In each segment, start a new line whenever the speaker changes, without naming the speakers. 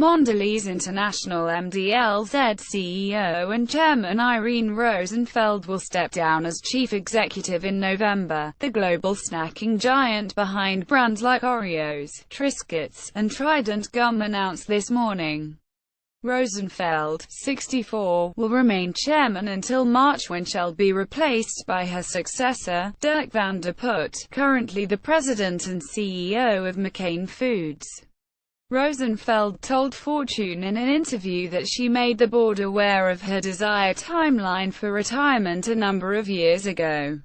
Mondelez International MDLZ CEO and Chairman Irene Rosenfeld will step down as chief executive in November. The global snacking giant behind brands like Oreos, Triscuits, and Trident Gum announced this morning. Rosenfeld, 64, will remain chairman until March, when she'll be replaced by her successor, Dirk van der Put, currently the president and CEO of McCain Foods. Rosenfeld told Fortune in an interview that she made the board aware of her desired timeline for retirement a number of years ago.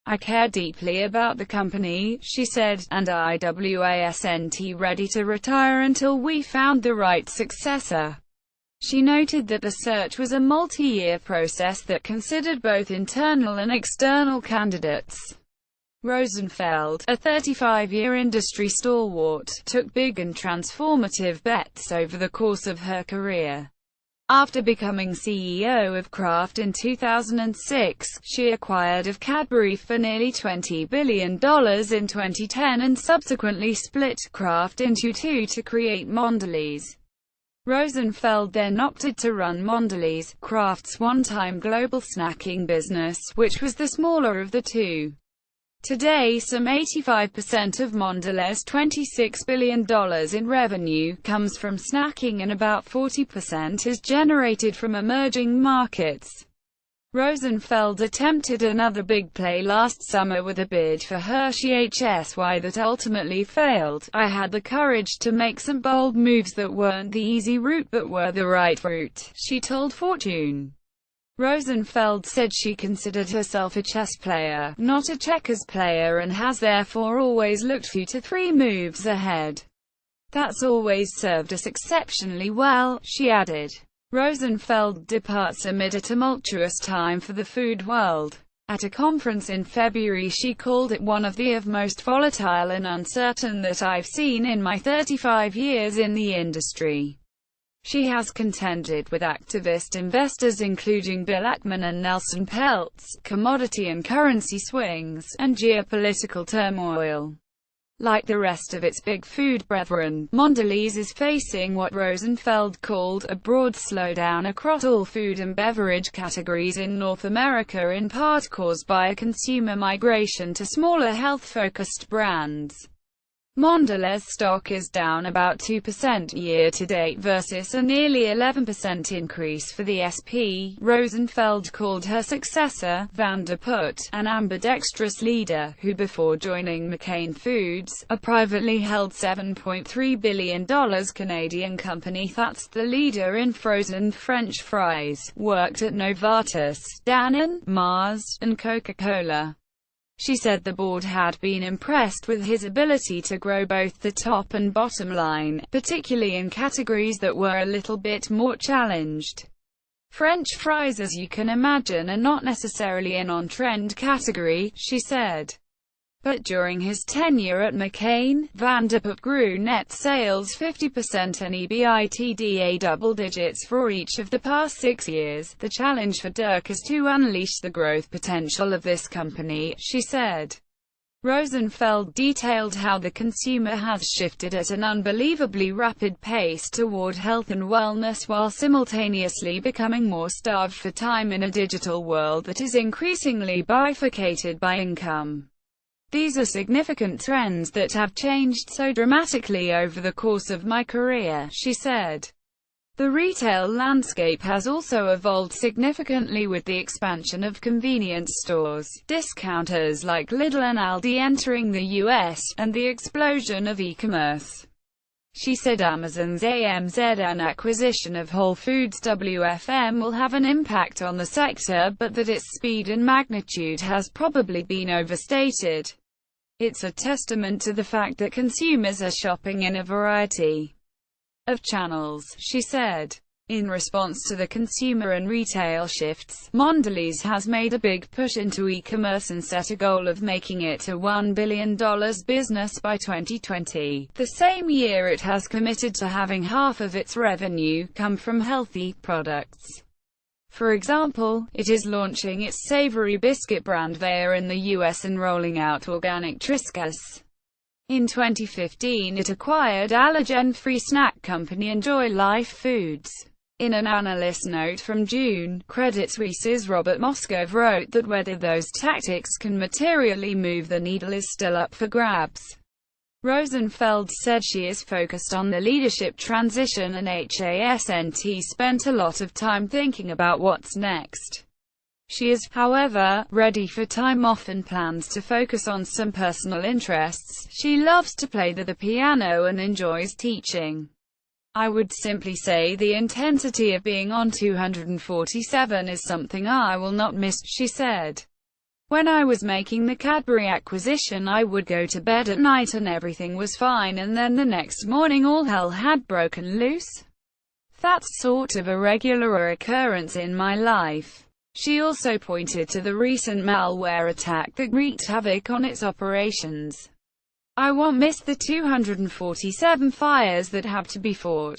"I care deeply about the company," she said, "and I wasn't ready to retire until we found the right successor." She noted that the search was a multi-year process that considered both internal and external candidates. Rosenfeld, a 35-year industry stalwart, took big and transformative bets over the course of her career. After becoming CEO of Kraft in 2006, she acquired of Cadbury for nearly $20 billion in 2010 and subsequently split Kraft into two to create Mondelez. Rosenfeld then opted to run Mondelez, Kraft's one-time global snacking business, which was the smaller of the two. Today, some 85% of Mondelez's $26 billion in revenue comes from snacking and about 40% is generated from emerging markets. Rosenfeld attempted another big play last summer with a bid for Hershey HSY that ultimately failed. "I had the courage to make some bold moves that weren't the easy route but were the right route," she told Fortune. Rosenfeld said she considered herself a chess player, not a checkers player, and has therefore always looked 2 to 3 moves ahead. "That's always served us exceptionally well," she added. Rosenfeld departs amid a tumultuous time for the food world. At a conference in February, she called it one of the most volatile and uncertain that I've seen in my 35 years in the industry. She has contended with activist investors including Bill Ackman and Nelson Peltz, commodity and currency swings, and geopolitical turmoil. Like the rest of its big food brethren, Mondelez is facing what Rosenfeld called a broad slowdown across all food and beverage categories in North America, in part caused by a consumer migration to smaller health-focused brands. Mondelez stock is down about 2% year-to-date versus a nearly 11% increase for the SP. Rosenfeld called her successor, Van der Put, an ambidextrous leader, who before joining McCain Foods, a privately held $7.3 billion Canadian company that's the leader in frozen French fries, worked at Novartis, Danone, Mars, and Coca-Cola. She said the board had been impressed with his ability to grow both the top and bottom line, particularly in categories that were a little bit more challenged. "French fries, as you can imagine, are not necessarily an on-trend category," she said. But during his tenure at McCain, Van der Put grew net sales 50% and EBITDA double digits for each of the past 6 years. "The challenge for Dirk is to unleash the growth potential of this company," she said. Rosenfeld detailed how the consumer has shifted at an unbelievably rapid pace toward health and wellness while simultaneously becoming more starved for time in a digital world that is increasingly bifurcated by income. "These are significant trends that have changed so dramatically over the course of my career," she said. The retail landscape has also evolved significantly with the expansion of convenience stores, discounters like Lidl and Aldi entering the US, and the explosion of e-commerce. She said Amazon's AMZN acquisition of Whole Foods WFM will have an impact on the sector, but that its speed and magnitude has probably been overstated. "It's a testament to the fact that consumers are shopping in a variety of channels," she said. In response to the consumer and retail shifts, Mondelez has made a big push into e-commerce and set a goal of making it a $1 billion business by 2020. The same year it has committed to having half of its revenue come from healthy products. For example, it is launching its savory biscuit brand Vea in the US and rolling out organic Triscuits In 2015 it acquired allergen-free snack company Enjoy Life Foods. In an analyst note from June, Credit Suisse's Robert Moskov wrote that whether those tactics can materially move the needle is still up for grabs. Rosenfeld said she is focused on the leadership transition and hasn't spent a lot of time thinking about what's next. She is, however, ready for time off and plans to focus on some personal interests. She loves to play the piano and enjoys teaching. I would simply say the intensity of being on 247 is something I will not miss, she said. When I was making the Cadbury acquisition, I would go to bed at night and everything was fine, and then the next morning all hell had broken loose. That's sort of a regular occurrence in my life. She also pointed to the recent malware attack that wreaked havoc on its operations. I won't miss the 247 fires that have to be fought.